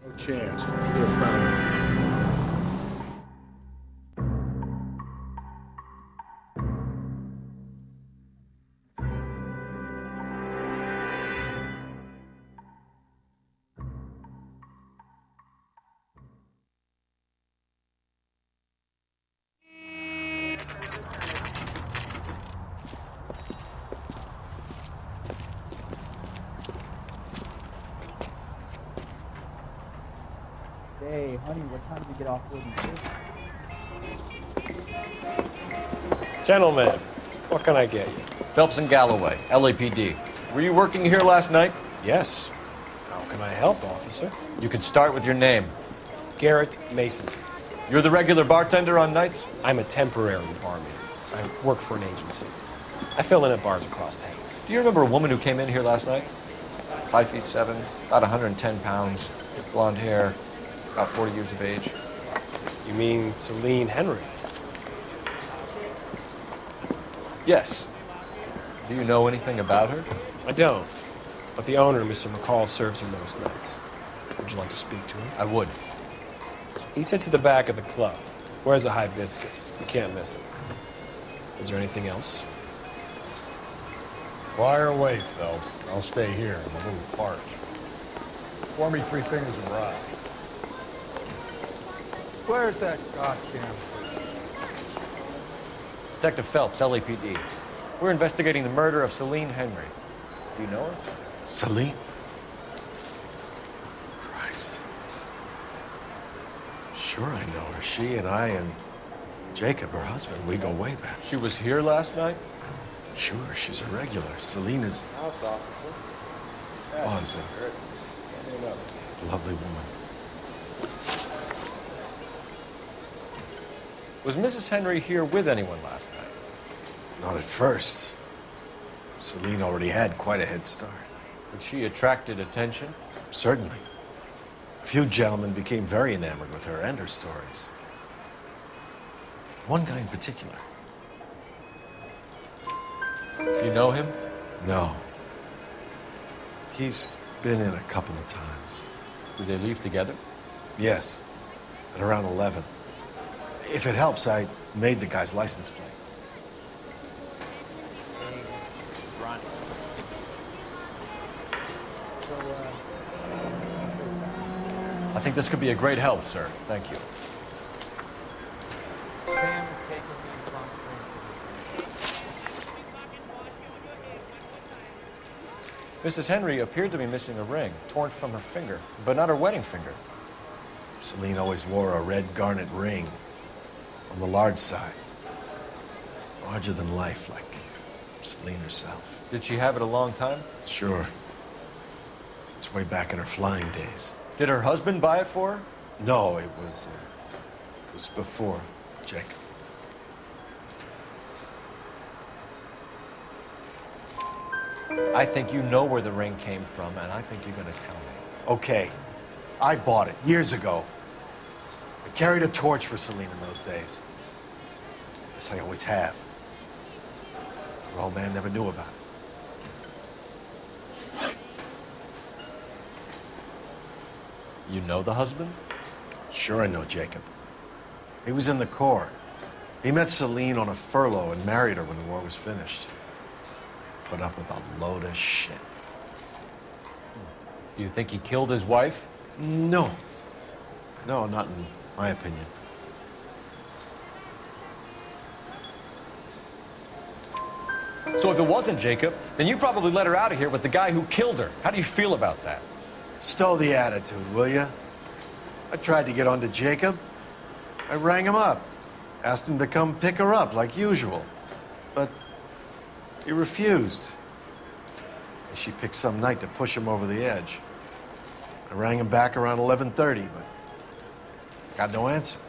No chance. You'll find me. Hey, honey, what time do we get off 46? Gentlemen, what can I get you? Phelps and Galloway, LAPD. Were you working here last night? Yes. How can I help, officer? You can start with your name. Garrett Mason. You're the regular bartender on nights? I'm a temporary barmaid. I work for an agency. I fill in at bars across town. Do you remember a woman who came in here last night? 5'7", about 110 pounds, blonde hair, about 40 years of age. You mean Celine Henry? Yes. Do you know anything about her? I don't. But the owner, Mr. McCall, serves him most nights. Would you like to speak to him? I would. He sits at the back of the club. Wears a hibiscus. You can't miss him. Is there anything else? Fire away, Phelps. I'll stay here. I'm a little parched. Pour me 3 fingers of rye. Where's that goddamn... Detective Phelps, LAPD. We're investigating the murder of Celine Henry. Do you know her? Celine? Christ. Sure I know her. She and I and Jacob, her husband, we go way back. She was here last night? Sure, she's a regular. Celine is... was a lovely woman. Was Mrs. Henry here with anyone last night? Not at first. Celine already had quite a head start. But she attracted attention? Certainly. A few gentlemen became very enamored with her and her stories. One guy in particular. Do you know him? No. He's been in a couple of times. Did they leave together? Yes, at around 11. If it helps, I made the guy's license plate. I think this could be a great help, sir. Thank you. Sam is taking me from Mrs. Henry appeared to be missing a ring, torn from her finger, but not her wedding finger. Celine always wore a red garnet ring on the large side. Larger than life, like Celine herself. Did she have it a long time? Sure. Since way back in her flying days. Did her husband buy it for her? No, it was before Jacob. I think you know where the ring came from, and I think you're going to tell me. Okay, I bought it years ago. I carried a torch for Celine in those days. Yes, I always have. Her old man never knew about it. You know the husband? Sure I know Jacob. He was in the Corps. He met Celine on a furlough and married her when the war was finished. Put up with a load of shit. Do you think he killed his wife? No. No, not in my opinion. So if it wasn't Jacob, then you probably let her out of here with the guy who killed her. How do you feel about that? Stow the attitude, will ya? I tried to get onto Jacob. I rang him up. Asked him to come pick her up, like usual. But he refused. She picked some night to push him over the edge. I rang him back around 11:30, but got no answer.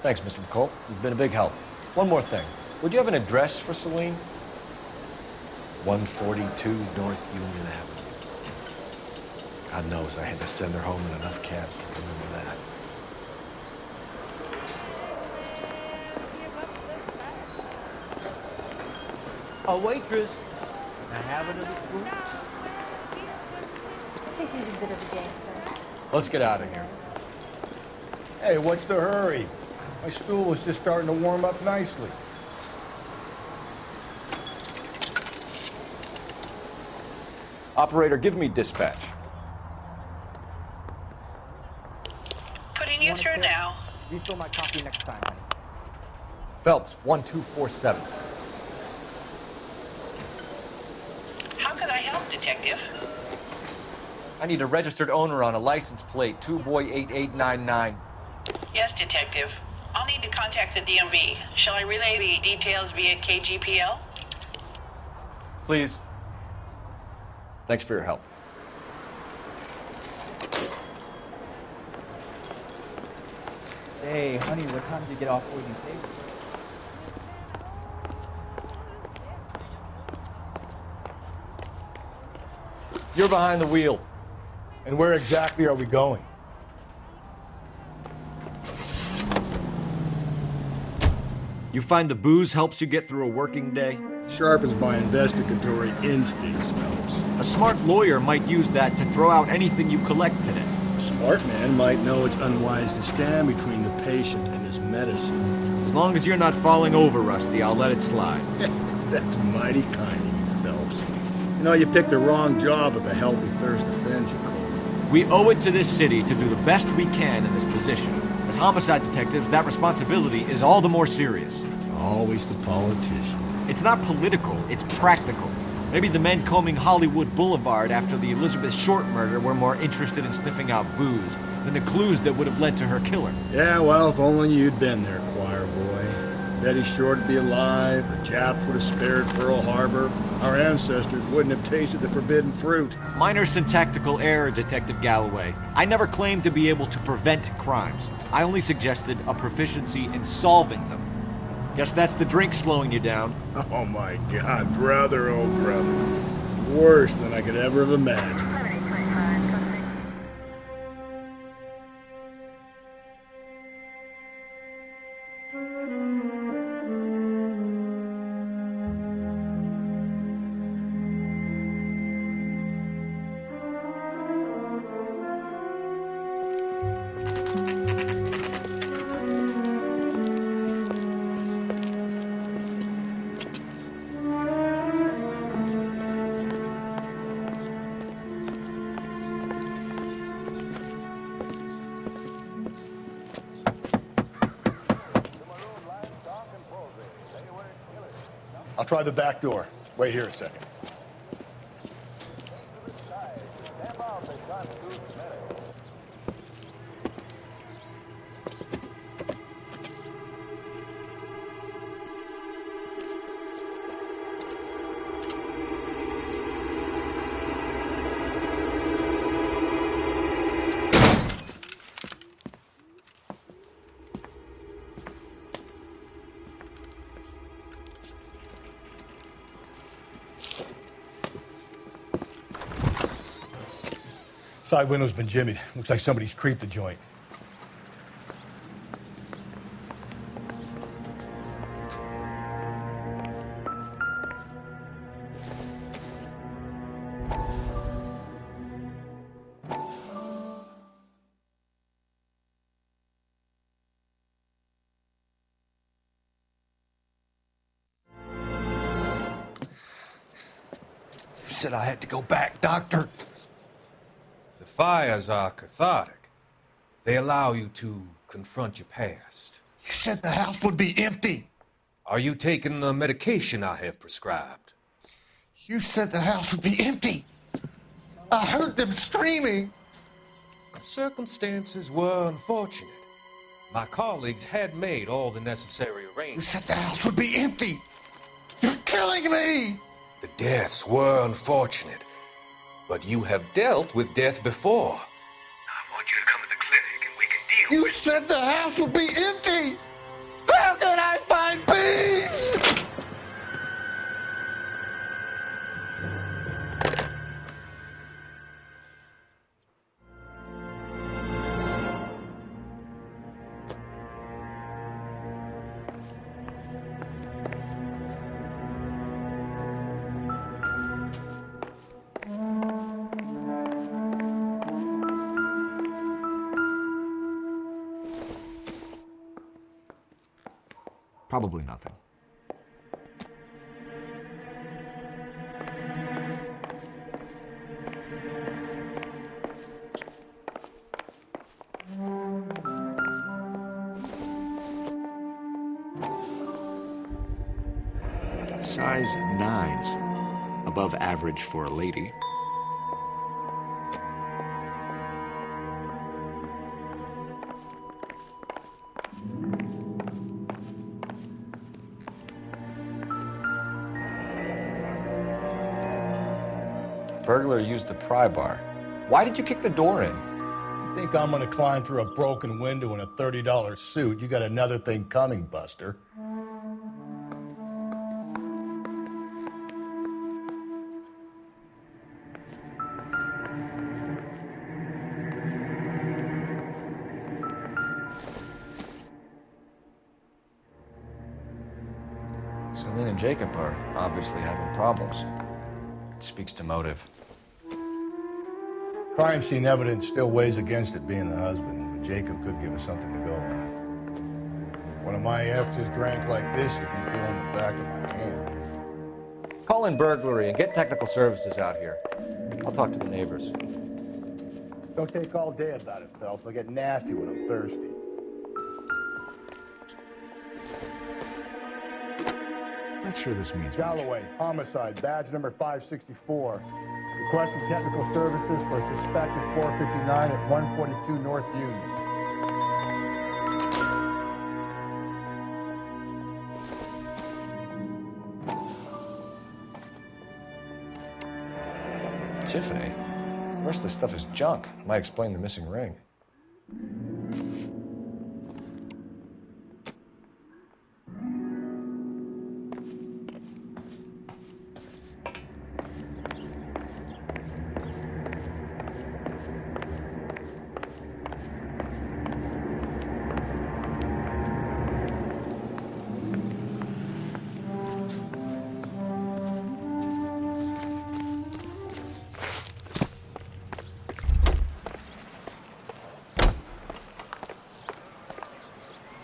Thanks, Mr. McCall. You've been a big help. One more thing. Would you have an address for Celine? 142 North Union Avenue. God knows I had to send her home in enough cabs to remember that. a waitress. Can I have another spoon? He's a bit of a gangster. Let's get out of here. Hey, what's the hurry? My stool was just starting to warm up nicely. Operator, give me dispatch. Putting you through now. Refill my coffee next time, honey. Phelps, 1247. How can I help, Detective? I need a registered owner on a license plate, 2boy8899. Yes, Detective. I'll need to contact the DMV. Shall I relay the details via KGPL? Please. Thanks for your help. Say, honey, what time did you get off Boyd's table? You're behind the wheel. And where exactly are we going? You find the booze helps you get through a working day? Sharpens my investigatory instincts, Phelps. A smart lawyer might use that to throw out anything you collect today. A smart man might know it's unwise to stand between the patient and his medicine. As long as you're not falling over, Rusty, I'll let it slide. That's mighty kind of you, Phelps. You know, you picked the wrong job if a healthy thirst offends you, Cole. We owe it to this city to do the best we can in this position. As homicide detectives, that responsibility is all the more serious. Always the politician. It's not political, it's practical. Maybe the men combing Hollywood Boulevard after the Elizabeth Short murder were more interested in sniffing out booze than the clues that would have led to her killer. Yeah, well, if only you'd been there, choir boy. Betty Short would be alive, the Japs would have spared Pearl Harbor, our ancestors wouldn't have tasted the forbidden fruit. Minor syntactical error, Detective Galloway. I never claimed to be able to prevent crimes. I only suggested a proficiency in solving them. Guess that's the drink slowing you down. Oh my God, brother, oh brother. Worse than I could ever have imagined. I'll try the back door. Wait here a second. Side window's been jimmied. Looks like somebody's creeped the joint. You said I had to go back, Doctor. Fires are cathartic. They allow you to confront your past. You said the house would be empty. Are you taking the medication I have prescribed? You said the house would be empty. I heard them screaming. Circumstances were unfortunate. My colleagues had made all the necessary You arrangements. said the house would be empty. You're killing me. The deaths were unfortunate, but you have dealt with death before. I want you to come to the clinic and we can deal. You said the house would be empty. How can I find peace? Probably nothing. Size 9s. Above average for a lady. Burglar used the pry bar. Why did you kick the door in? You think I'm gonna climb through a broken window in a $30 suit? You got another thing coming, Buster. Celine and Jacob are obviously having problems. It speaks to motive. Crime scene evidence still weighs against it being the husband, but Jacob could give us something to go on. One of my exes drank like this, you can feel in the back of my hand. Call in burglary and get technical services out here. I'll talk to the neighbors. Don't take all day about it, Phelps. I'll get nasty when I'm thirsty. Not sure this means much. Galloway, homicide, badge number 564. Requesting technical services for suspected 459 at 142 North Union. Tiffany? The rest of this stuff is junk. Might explain the missing ring.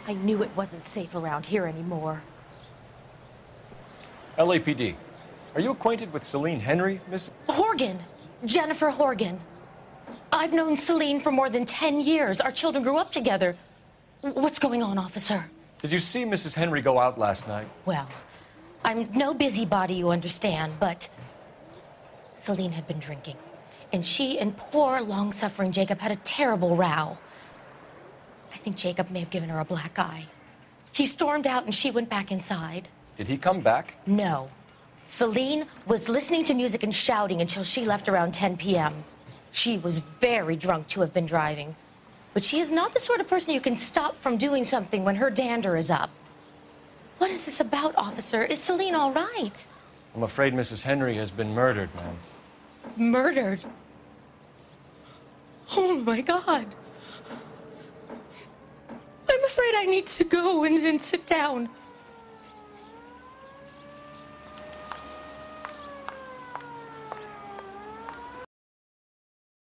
I knew it wasn't safe around here anymore. LAPD. Are you acquainted with Celine Henry, Miss? Horgan! Jennifer Horgan. I've known Celine for more than 10 years. Our children grew up together. What's going on, officer? Did you see Mrs. Henry go out last night? Well, I'm no busybody, you understand, but Celine had been drinking. And she and poor, long-suffering Jacob had a terrible row. I think Jacob may have given her a black eye. He stormed out and she went back inside. Did he come back? No. Celine was listening to music and shouting until she left around 10 p.m. She was very drunk to have been driving. But she is not the sort of person you can stop from doing something when her dander is up. What is this about, officer? Is Celine all right? I'm afraid Mrs. Henry has been murdered, ma'am. Murdered? Oh, my God. I'm afraid I need to go and sit down.